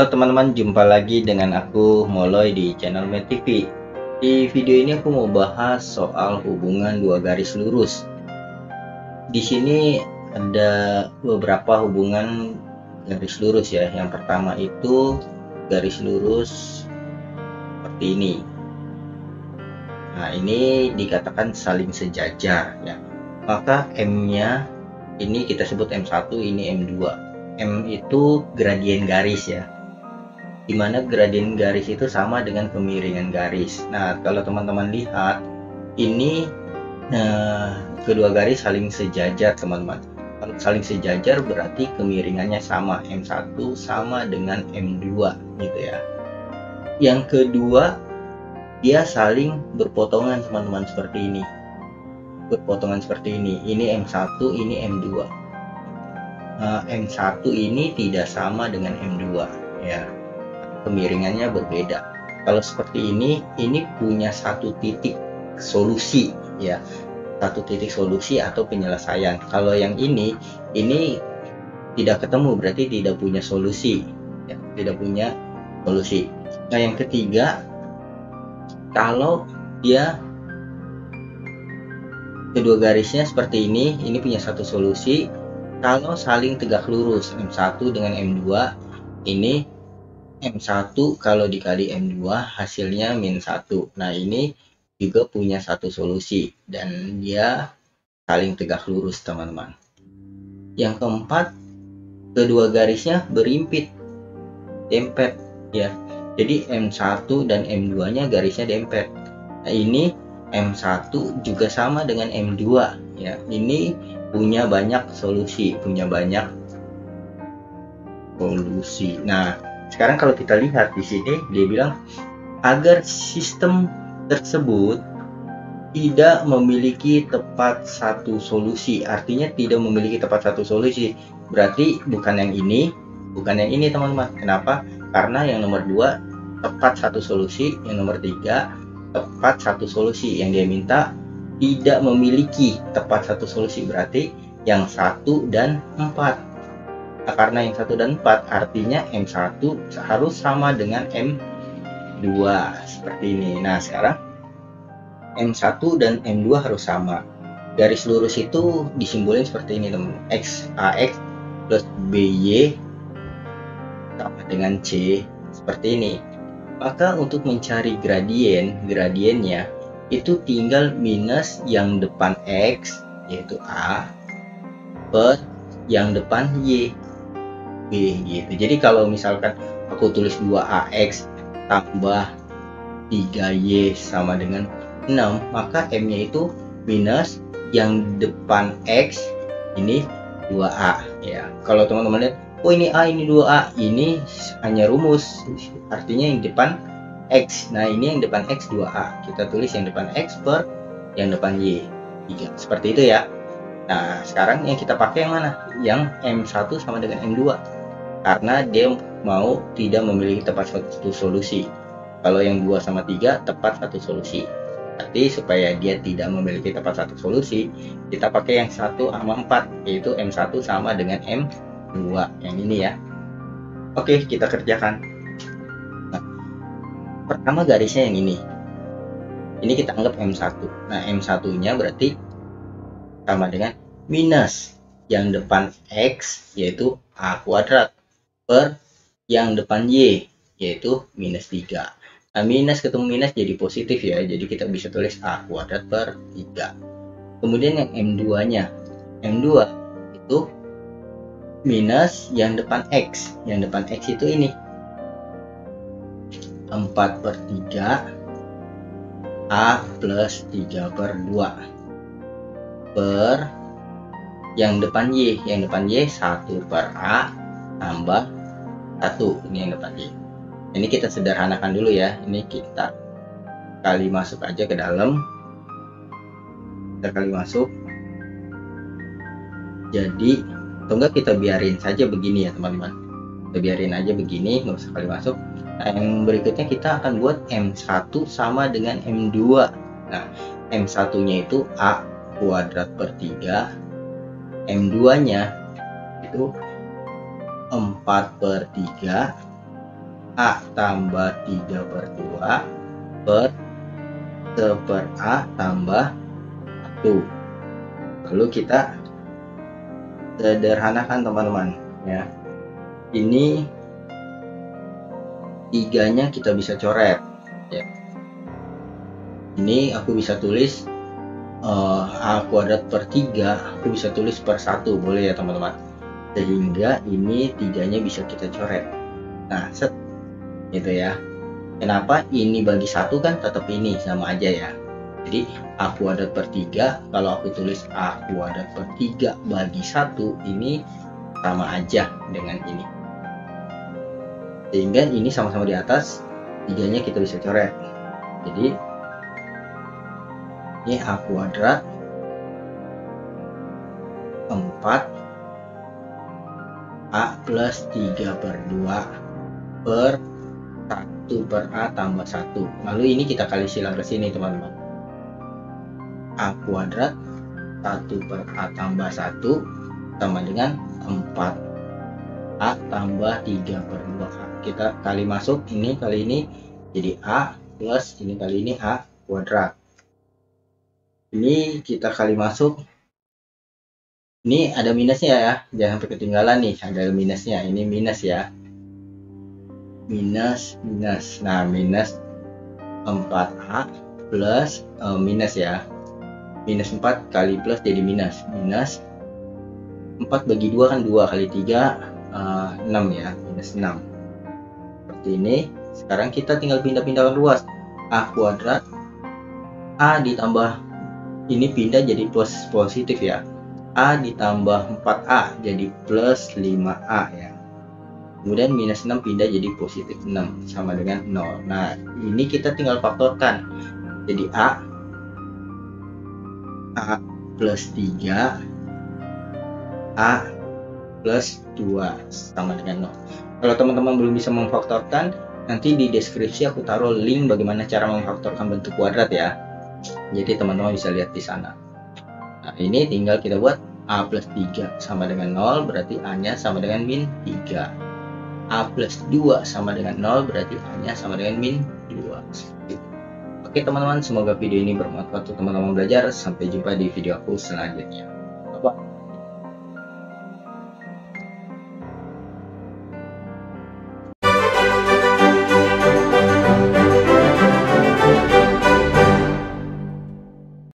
teman-teman, jumpa lagi dengan aku Moloy di channel Med TV. Di video ini aku mau bahas soal hubungan dua garis lurus. Di sini ada beberapa hubungan garis lurus ya. Yang pertama itu garis lurus seperti ini. Nah, ini dikatakan saling sejajar ya. Maka M-nya ini kita sebut M1, ini M2. M itu gradien garis ya, dimana gradien garis itu sama dengan kemiringan garis. Nah, kalau teman-teman lihat ini, kedua garis saling sejajar teman-teman. Kalau saling sejajar berarti kemiringannya sama, M1 sama dengan M2 gitu ya. Yang kedua, dia saling berpotongan teman-teman, seperti ini, berpotongan seperti ini M1, ini M2. M1 ini tidak sama dengan M2 ya, kemiringannya berbeda. Kalau seperti ini punya satu titik solusi ya, satu titik solusi atau penyelesaian. Kalau yang ini tidak ketemu, berarti tidak punya solusi ya, tidak punya solusi. Nah, yang ketiga, kalau dia kedua garisnya seperti ini punya satu solusi. Kalau saling tegak lurus M1 dengan M2, ini M1 kalau dikali M2 hasilnya -1. Nah, ini juga punya satu solusi dan dia saling tegak lurus teman-teman. Yang keempat, kedua garisnya berimpit, dempet ya. Jadi M1 dan M2 nya garisnya dempet. Nah, ini M1 juga sama dengan M2 ya. Ini punya banyak solusi, Nah, sekarang kalau kita lihat di sini, dia bilang agar sistem tersebut tidak memiliki tepat satu solusi. Artinya tidak memiliki tepat satu solusi. Berarti bukan yang ini teman-teman. Kenapa? Karena yang nomor 2 tepat satu solusi, yang nomor 3 tepat satu solusi. Yang dia minta tidak memiliki tepat satu solusi, berarti yang 1 dan 4. Nah, karena yang 1 dan 4 artinya M1 harus sama dengan M2 seperti ini. Nah, sekarang M1 dan M2 harus sama. Garis lurus itu disimbolin seperti ini teman, AX plus BY sama dengan C, seperti ini. Maka untuk mencari gradiennya itu tinggal minus yang depan X yaitu A per yang depan Y, B gitu. Jadi kalau misalkan aku tulis 2AX tambah 3Y sama dengan 6, maka M-nya itu minus yang depan X, ini 2A ya. Kalau teman-teman lihat, oh ini A, ini 2A, ini hanya rumus, artinya yang depan X. Nah, ini yang depan X 2A. Kita tulis yang depan X per yang depan Y 3. Seperti itu ya. Nah, sekarang yang kita pakai yang mana? Yang M1 sama dengan M2. Karena dia mau tidak memiliki tepat satu solusi. Kalau yang 2 sama 3 tepat satu solusi. Berarti supaya dia tidak memiliki tepat satu solusi, kita pakai yang 1 sama 4, yaitu M1 sama dengan M2. Yang ini ya. Oke, kita kerjakan. Pertama garisnya yang ini kita anggap M1. Nah, M1 nya berarti sama dengan minus yang depan X yaitu A kuadrat per yang depan Y yaitu -3. Nah, minus ketemu minus jadi positif ya, jadi kita bisa tulis A kuadrat per 3. Kemudian yang M2 nya, M2 itu minus yang depan X, yang depan X itu ini 4/3 A plus 3/2 per yang depan Y, 1/A tambah 1, ini yang depan Y. Ini kita sederhanakan dulu ya, ini kita kali masuk aja ke dalam, kita kali masuk, jadi atau enggak kita biarin saja begini ya teman-teman, kita biarin aja begini, nggak usah kali masuk. Nah, yang berikutnya kita akan buat M1 sama dengan M2. Nah, M1 nya itu A kuadrat per 3, M2 nya itu 4/3 A tambah 3/2 per 1/A tambah 1. Lalu kita sederhanakan teman-teman ya. Ini 3-nya kita bisa coret ya. Ini aku bisa tulis A kuadrat per 3, aku bisa tulis per 1, boleh ya teman-teman. Sehingga ini 3-nya bisa kita coret. Nah, set gitu ya. Kenapa ini bagi 1 kan tetap ini sama aja ya. Jadi A kuadrat per 3, kalau aku tulis A kuadrat per 3 bagi 1, ini sama aja dengan ini. Sehingga ini sama-sama di atas, 3-nya kita bisa coret. Jadi ini A kuadrat 4 A plus 3/2 per 1/A tambah 1. Lalu ini kita kali silang ke sini teman-teman. A kuadrat 1/A tambah 1 sama dengan 4A tambah 3/2A. Kita kali masuk, ini kali ini jadi A plus ini kali ini A kuadrat. Ini kita kali masuk, ini ada minusnya ya, jangan sampai ketinggalan nih, ada minusnya, ini minus ya, minus. Nah, minus 4A plus minus ya, minus 4 kali plus jadi minus 4 bagi 2 kan 2 kali 3 6 ya, minus 6 seperti ini. Sekarang kita tinggal pindah-pindahkan ruas. A kuadrat A ditambah ini pindah jadi plus positif ya, A ditambah 4A jadi plus 5A ya. Kemudian minus 6 pindah jadi positif 6 sama dengan 0. Nah, ini kita tinggal faktorkan. Jadi A plus 3, A plus 2 sama dengan 0. Kalau teman-teman belum bisa memfaktorkan, nanti di deskripsi aku taruh link bagaimana cara memfaktorkan bentuk kuadrat ya. Jadi teman-teman bisa lihat di sana. Nah, ini tinggal kita buat A plus 3 sama dengan 0, berarti A-nya sama dengan min 3. A plus 2 sama dengan 0, berarti A-nya sama dengan min 2. Oke teman-teman, semoga video ini bermanfaat untuk teman-teman belajar. Sampai jumpa di video aku selanjutnya. Bye-bye.